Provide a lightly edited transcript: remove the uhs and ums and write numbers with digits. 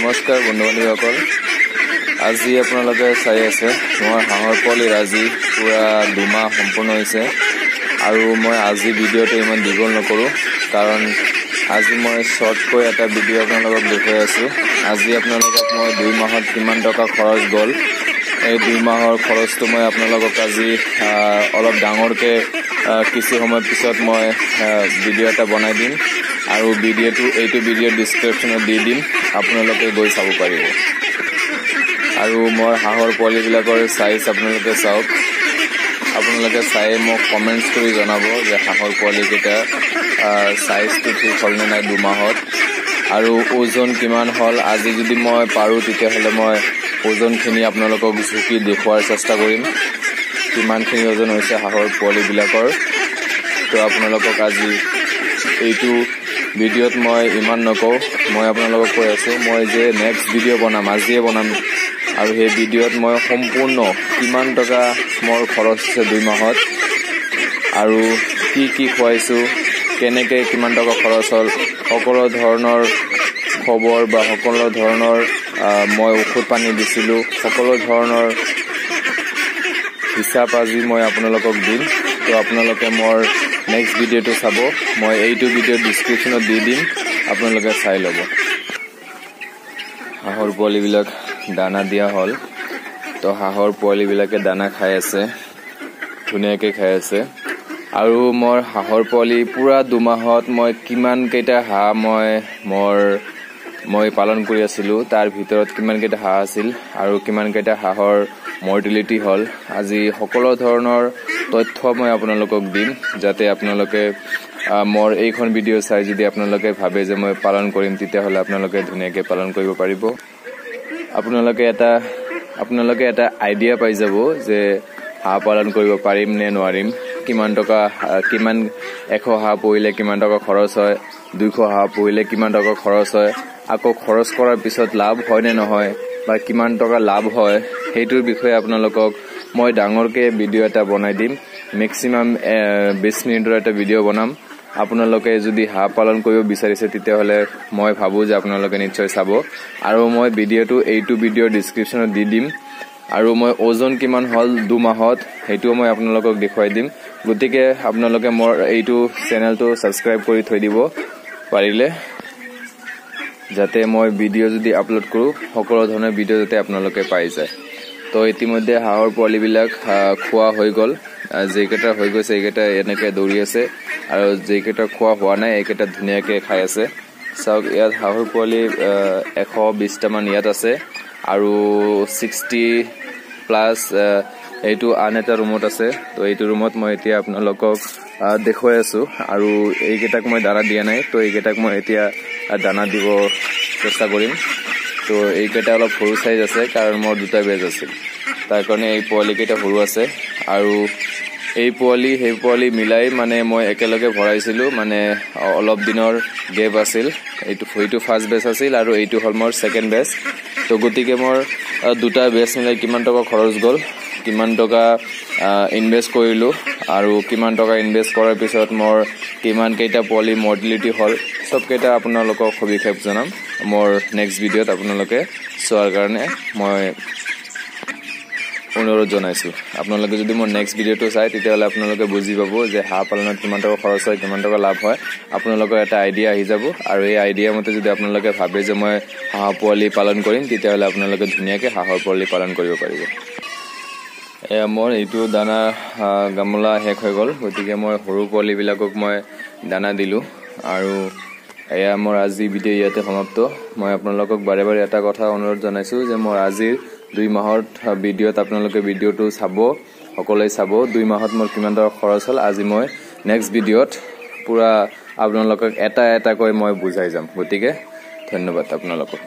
নমস্কাৰ বন্ধু-বান্ধৱীসকল আজি আপোনালোকে চাই আছে মোৰ হাঁহৰ পোৱালিৰ আজি পুৰা 2 মাহ সম্পূৰ্ণ হৈছে আৰু মই আজি ভিডিঅ'টো ইমান দীঘল নকৰো কাৰণ আজি মই শৰ্টকৈ এটা ভিডিঅ' আপোনালোকক দেখাই আছো আজি আপোনালোকক মই 2 মাহত কিমান টকা খৰচ গল এই 2 মাহৰ খৰচটো মই আপোনালোকক আজি অলপ ডাঙৰকে কিছু সময় পিছত মই ভিডিঅ' এটা বনাই দিম আৰু এইটো ভিডিঅ' ডেসক্ৰিপচনত দি দিম আপোনালোকে গৈ চাব পাৰিব আৰু মোৰ হাঁহৰ পোৱালিবিলাকৰ সাইজ আপোনালোকে চাওক আপোনালোকে চাই মোক কমেন্টছ কৰি জনাব যে হাঁহৰ পোৱালিকেইটা সাইজটো ঠিক হ'ল নে নাই 2 মাহত আৰু ওজন কিমান হ'ল আজি যদি মই পাৰো তেতিয়া হলে মই ওজনখিনি আপোনালোকক জুকি দেখুৱাৰ চেষ্টা কৰিম কিমানখিনি ওজন হৈছে হাঁহৰ পোৱালিবিলাকৰ তো আপোনালোকক আজি এইটো ভিডিঅ'ত মই ইমান নকওঁ মই আপোনালোকক কৈ আছো মই যে নেক্সট ভিডিঅ' বনাম আজিয়ে বনাম আৰু এই ভিডিঅ'ত মই সম্পূৰ্ণ কিমান টকা মোৰ খৰচ হৈছে 2 মাহত আৰু কি খুৱাইছো কেনেকৈ কিমান টকা খৰচ হ'ল সকলো ধৰণৰ খবৰ বা সকলো ধৰণৰ মই ঔষধ পানী দিছিলো সকলো ধৰণৰ হিচাপ আজি মই আপোনালোকক দিম তো আপোনালোকে মোৰ নেক্সট ভিডিঅ'টো চাব মই এইটো ভিডিঅ' ডেসক্ৰিপচনত দি দিম আপোনালোকে চাই ল'ব হাঁহৰ পোৱালিবিলাক দানা দিয়া হ'ল তো হাঁহৰ পোৱালিবিলাকে দানা খাই আছে ধুনীয়াকৈ খাই আছে আৰু মোৰ হাঁহৰ পোৱালি পুৰা 2 মাহত মই কিমান কেইটা হাঁহ মই পালন কৰি আছিলো তাৰ ভিতৰত কিমান কেইটা হাঁহ আছিল আৰু কিমান কেইটা হাঁহৰ মৰ্টেলিটি হ'ল আজি সকলো ধৰণৰ তথ্য মই আপোনালোকক দিম যাতে আপোনালোকে মোৰ এইখন ভিডিঅ' চাই যদি আপোনালোকে ভাবে যে মই পালন কৰিম তেতিয়া হলে আপোনালোকে ধুনীয়াকৈ পালন কৰিব পাৰিব আপোনালোকে এটা আইডিয়া পাই যাব যে হাঁহ পালন কৰিব পাৰিম নে নোৱাৰিম কিমান 100 হাঁহ পুহিলে কিমান টকা খৰচ হয় 200 হাঁহ পুহিলে কিমান টকা খৰচ হয় আকৌ খৰচ কৰাৰ পিছত লাভ হয় নে নহয় বা কিমান টকা লাভ হয় সেইটোৰ বিষয়ে আপোনালোকক মই ডাঙৰকে ভিডিঅ' এটা বনাই দিম মেক্সিমাম 20 মিনিটৰ এটা ভিডিঅ' বনাম আপোনালোকে যদি হাঁহ পালন কৰিব বিচাৰিছে তেতিয়া হলে মই ভাবো যে আপোনালোকে নিশ্চয় চাব আৰু মই এইটো ভিডিঅ' ডেসক্ৰিপচনত দি দিম আৰু মই ওজন কিমান হ'ল 2 মাহত হেতু মই আপোনালোকক দেখুৱাই দিম গতিকে আপোনালোকে মোৰ এইটো চেনেলটো সাবস্ক্ৰাইব কৰি থৈ দিব পাৰিলে যাতে মই ভিডিঅ' যদি আপলোড কৰো সকলো ধৰণৰ ভিডিঅ' যাতে আপোনালোকে পাই যায় তো ইতিমধ্যে হাঁহৰ পোৱালিবিলাক খোৱা হৈ গল যেকেটা হৈ গৈছে এইকেটা এনেকৈ দৌৰি আছে আৰু যেকেটা খোৱা হোৱা নাই এইকেটা ধুনীয়াকৈ খাই আছে চাওক ইয়াত হাঁহৰ পোৱালি 120 টা মান ইয়াত আছে আৰু 60 প্লাস এইটো আন এটা ৰুমত আছে তো এইটো ৰুমত মই এতিয়া আপোনালোকক দেখুৱাই আছো আৰু এইকেটাক মই দানা দিয়া নাই তো এইকেটাক মই এতিয়া দানা দিব চেষ্টা কৰিম তো এইকেটা অলপ সৰু সাইজ আছে কাৰণ মোৰ দুটা বেজ আছিল তাৰ কাৰণে এই পোৱালিকেইটা সৰু আছে আৰু এই পোৱালি মিলাই মানে মই একেলগে ভৰাইছিলো মানে অলপ দিনৰ গেপ আছিল এইটো ফাৰ্ষ্ট বেচ আছিল আৰু এইটো হল মোৰ সেকেন্ড বেচ তো গতিকে মোৰ দুটা বেচ মিলাই কিমান টকা খৰচ গল কিমান টকা ইনভেস্ট কৰিলো আৰু কিমান টকা ইনভেস্ট কৰাৰ পিছত মোৰ কিমান কেইটা পোৱালি মৰ্টেলিটি হল সব কেইটা আপোনালোকক সবিশেষ জনাম মোৰ নেক্সট ভিডিঅ'ত আপোনালোকে চোৱাৰ কাৰণে মই অনুৰোধ জনাইছো আপোনালোকে যদি মোৰ নেক্সট ভিডিঅ'টো চাই তেতিয়া হলে আপোনালোকে বুজি পাব যে হাঁহ পালনত কিমান টকা খৰচ হয় কিমান টকা লাভ হয় আপোনালোকৰ এটা আইডিয়া আহি যাব আৰু এই আইডিয়া মতে যদি আপোনালোকে ভাবে যে মই হাঁহ পোৱালি পালন কৰিম তেতিয়া হলে আপোনালোকে ধুনীয়াকৈ হাঁহৰ পোৱালি পালন কৰিব পাৰিব মোৰ এইটো দানা গামলা শেষ হৈ গল গতিকে মই সৰু পোৱালিবিলাকক মই দানা দিলো আৰু এয়া মোৰ আজি ভিডিঅ' ইয়াতে সমাপ্ত মই আপোনালোকক বাৰে বাৰে এটা কথা অনুৰোধ জনাইছো যে মোৰ আজিৰ 2 মাহৰ ভিডিঅ'ত আপোনালোকে ভিডিঅ'টো চাব সকলোৱে চাব 2 মাহত মোৰ কিমান টকা খৰচ হ'ল আজি মই নেক্সট ভিডিঅ'ত পুৰা আপোনালোকক এটা কৈ মই বুজাই যাম গতিকে ধন্যবাদ আপোনালোকক